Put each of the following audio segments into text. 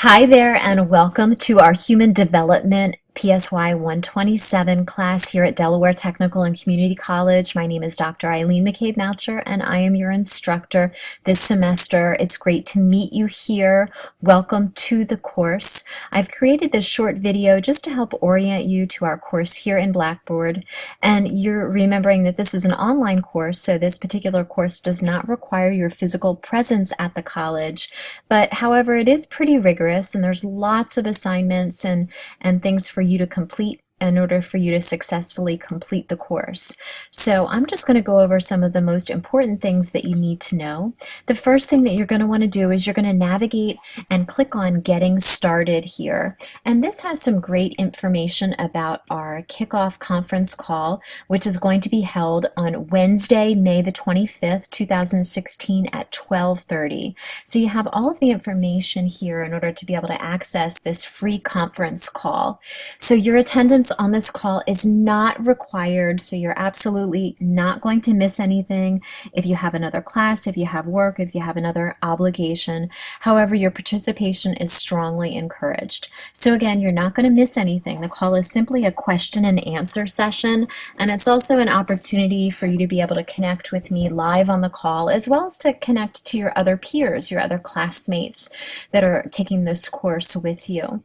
Hi there, and welcome to our Human Development PSY 127 class here at Delaware Technical and Community College. My name is Dr. Eileen McCabe-Moucher, and I am your instructor this semester. It's great to meet you here. Welcome to the course. I've created this short video just to help orient you to our course here in Blackboard. And you're remembering that this is an online course, so this particular course does not require your physical presence at the college. But however, it is pretty rigorous, and there's lots of assignments and things for you to complete in order for you to successfully complete the course. So I'm just going to go over some of the most important things that you need to know. The first thing that you're going to want to do is you're going to navigate and click on Getting Started here. And this has some great information about our kickoff conference call, which is going to be held on Wednesday, May the 25th, 2016 at 12:30. So you have all of the information here in order to be able to access this free conference call. So your attendance on this call is not required, so you're absolutely not going to miss anything if you have another class, if you have work, if you have another obligation. However, your participation is strongly encouraged. So again, you're not going to miss anything. The call is simply a question and answer session, and it's also an opportunity for you to be able to connect with me live on the call, as well as to connect to your other peers, your other classmates that are taking this course with you.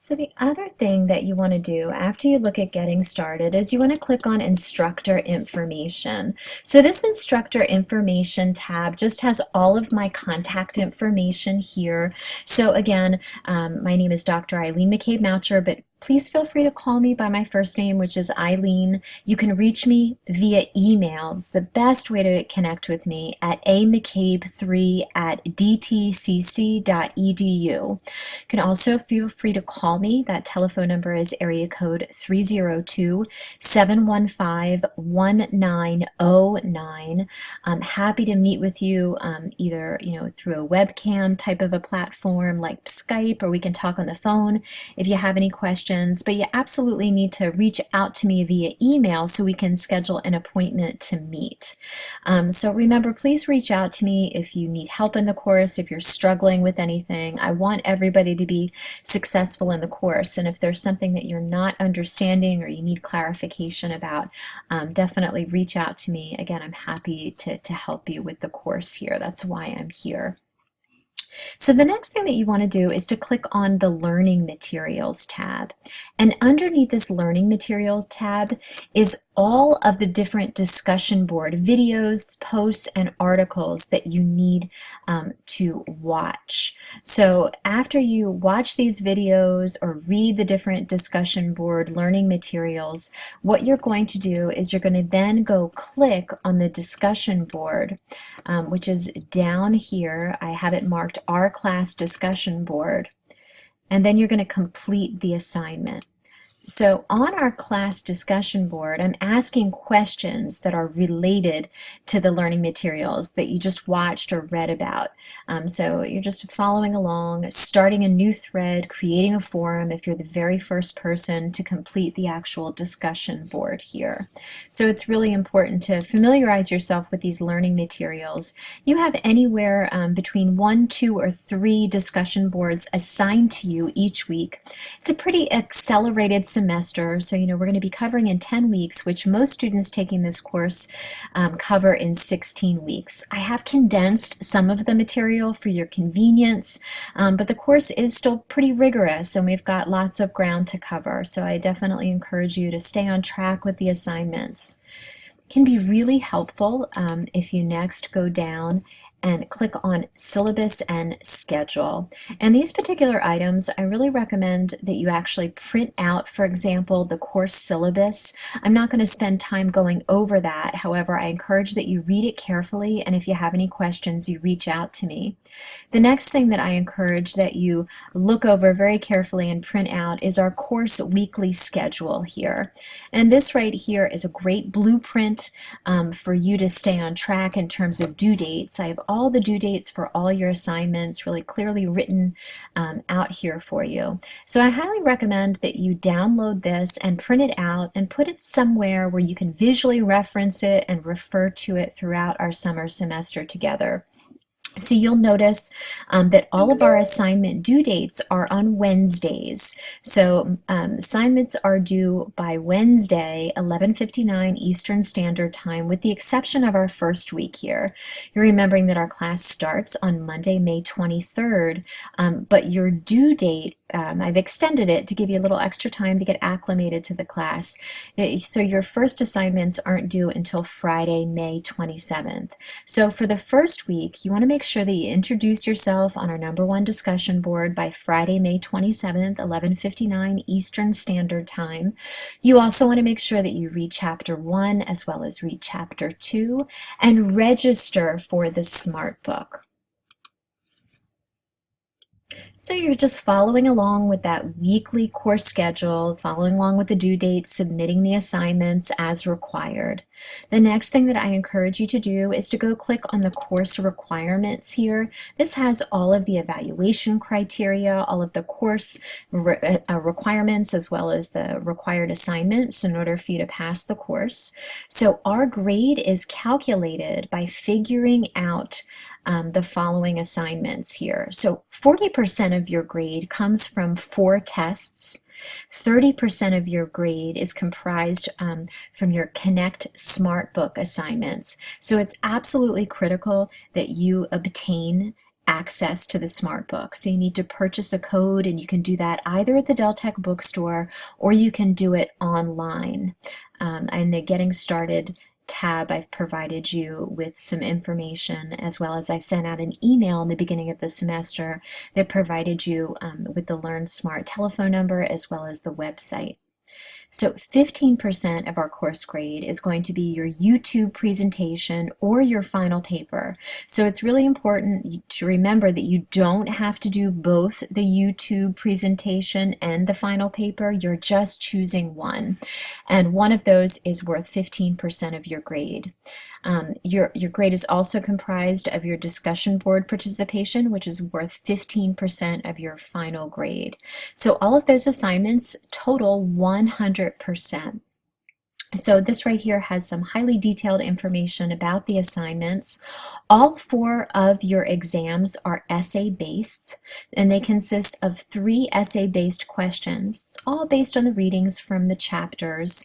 So the other thing that you want to do after you look at Getting Started is you want to click on Instructor Information. So this Instructor Information tab just has all of my contact information here. So again, my name is Dr. Eileen McCabe-Moucher, but please feel free to call me by my first name, which is Eileen. You can reach me via email. It's the best way to connect with me at amccabe3@dtcc.edu. You can also feel free to call me. That telephone number is area code 302-715-1909. I'm happy to meet with you either through a webcam type of a platform like Skype, or we can talk on the phone if you have any questions. But you absolutely need to reach out to me via email so we can schedule an appointment to meet. So remember, please reach out to me if you need help in the course, if you're struggling with anything. I want everybody to be successful in the course, and if there's something that you're not understanding or you need clarification about, definitely reach out to me. Again, I'm happy to help you with the course here. That's why I'm here. So the next thing that you want to do is to click on the Learning Materials tab. And underneath this Learning Materials tab is all of the different discussion board videos, posts, and articles that you need to watch. So after you watch these videos or read the different discussion board learning materials, what you're going to do is you're going to then go click on the discussion board, which is down here. I have it marked Our Class Discussion Board, and then you're going to complete the assignment. So on our class discussion board, I'm asking questions that are related to the learning materials that you just watched or read about. So you're just following along, starting a new thread, creating a forum if you're the very first person to complete the actual discussion board here. So it's really important to familiarize yourself with these learning materials. You have anywhere between 1, 2, or 3 discussion boards assigned to you each week. It's a pretty accelerated semester, so we're going to be covering in 10 weeks, which most students taking this course cover in 16 weeks. I have condensed some of the material for your convenience, but the course is still pretty rigorous, and we've got lots of ground to cover, so I definitely encourage you to stay on track with the assignments. It can be really helpful if you next go down and click on Syllabus and Schedule. And these particular items, I really recommend that you actually print out, for example, the course syllabus. I'm not going to spend time going over that. However, I encourage that you read it carefully, and if you have any questions, you reach out to me. The next thing that I encourage that you look over very carefully and print out is our course weekly schedule here. And this right here is a great blueprint for you to stay on track in terms of due dates. I have all the due dates for all your assignments really clearly written out here for you. So I highly recommend that you download this and print it out and put it somewhere where you can visually reference it and refer to it throughout our summer semester together. So you'll notice that all of our assignment due dates are on Wednesdays. So assignments are due by Wednesday, 11:59 Eastern Standard Time, with the exception of our first week here. You're remembering that our class starts on Monday, May 23rd, but your due date, I've extended it to give you a little extra time to get acclimated to the class. So your first assignments aren't due until Friday, May 27th. So for the first week, you want to make sure that you introduce yourself on our #1 discussion board by Friday, May 27th, 11:59 Eastern Standard Time. You also want to make sure that you read Chapter 1 as well as read Chapter 2 and register for the Smart Book. So you're just following along with that weekly course schedule, following along with the due dates, submitting the assignments as required. The next thing that I encourage you to do is to go click on the course requirements here. This has all of the evaluation criteria, all of the course requirements, as well as the required assignments in order for you to pass the course. So our grade is calculated by figuring out the following assignments here. So 40% of your grade comes from 4 tests. 30% of your grade is comprised from your Connect Smart Book assignments. So it's absolutely critical that you obtain access to the Smart Book. So you need to purchase a code, and you can do that either at the Dell Tech bookstore or you can do it online. And the Getting Started tab, I've provided you with some information, as well as I sent out an email in the beginning of the semester that provided you with the Learn Smart telephone number as well as the website. So 15% of our course grade is going to be your YouTube presentation or your final paper. So it's really important to remember that you don't have to do both the YouTube presentation and the final paper. You're just choosing one. And one of those is worth 15% of your grade. Your grade is also comprised of your discussion board participation, which is worth 15% of your final grade. So all of those assignments total 100%. So this right here has some highly detailed information about the assignments. All 4 of your exams are essay-based, and they consist of 3 essay-based questions. It's all based on the readings from the chapters.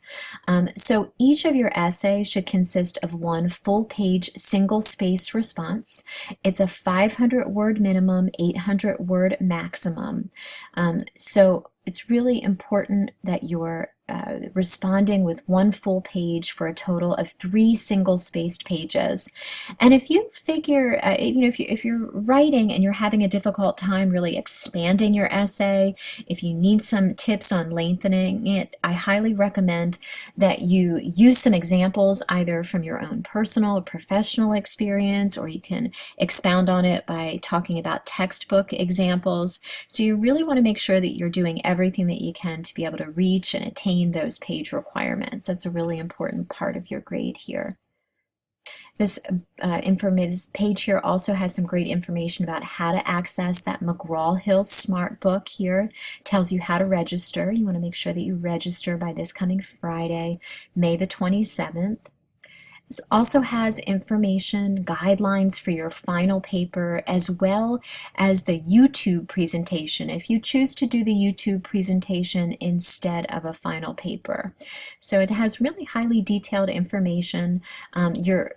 So each of your essays should consist of 1 full-page single-space response. It's a 500-word minimum, 800-word maximum. So it's really important that you're responding with 1 full page for a total of 3 single-spaced pages. And if you figure, if you're writing and you're having a difficult time really expanding your essay, if you need some tips on lengthening it, I highly recommend that you use some examples either from your own personal or professional experience, or you can expound on it by talking about textbook examples. So you really want to make sure that you're doing everything that you can to be able to reach and attain those page requirements. That's a really important part of your grade here. This page here also has some great information about how to access that McGraw-Hill Smart Book here. Tells you how to register. You want to make sure that you register by this coming Friday, May the 27th. This also has information, guidelines for your final paper, as well as the YouTube presentation, if you choose to do the YouTube presentation instead of a final paper. So it has really highly detailed information. Your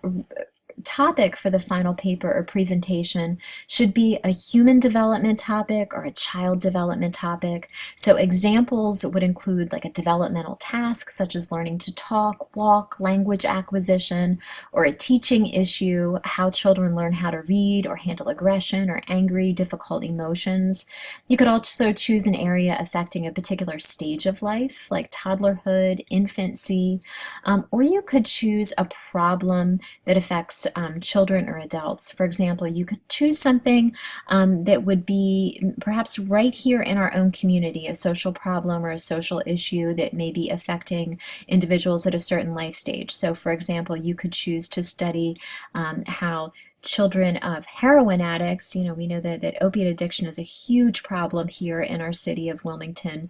topic for the final paper or presentation should be a human development topic or a child development topic. So examples would include like a developmental task such as learning to talk, walk, language acquisition, or a teaching issue, how children learn how to read or handle aggression or angry, difficult emotions. You could also choose an area affecting a particular stage of life like toddlerhood, infancy, or you could choose a problem that affects children or adults. For example, you could choose something that would be perhaps right here in our own community, a social problem or a social issue that may be affecting individuals at a certain life stage. So for example, you could choose to study how children of heroin addicts. We know that opiate addiction is a huge problem here in our city of Wilmington.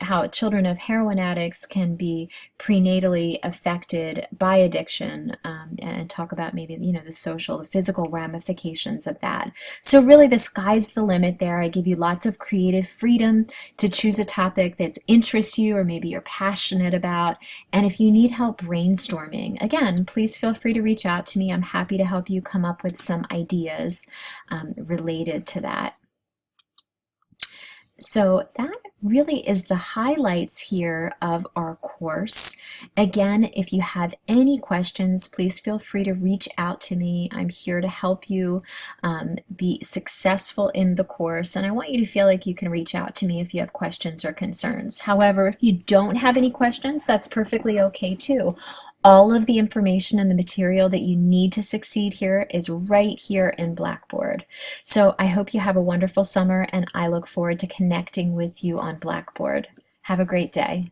How children of heroin addicts can be prenatally affected by addiction, and talk about maybe the social, the physical ramifications of that. So really the sky's the limit there. I give you lots of creative freedom to choose a topic that interests you or maybe you're passionate about. And if you need help brainstorming, again, please feel free to reach out to me. I'm happy to help you come up with some ideas related to that. So that really is the highlights here of our course. Again, if you have any questions, please feel free to reach out to me. I'm here to help you be successful in the course, and I want you to feel like you can reach out to me if you have questions or concerns. However, if you don't have any questions, that's perfectly okay too. All of the information and the material that you need to succeed here is right here in Blackboard. So I hope you have a wonderful summer, and I look forward to connecting with you on Blackboard. Have a great day.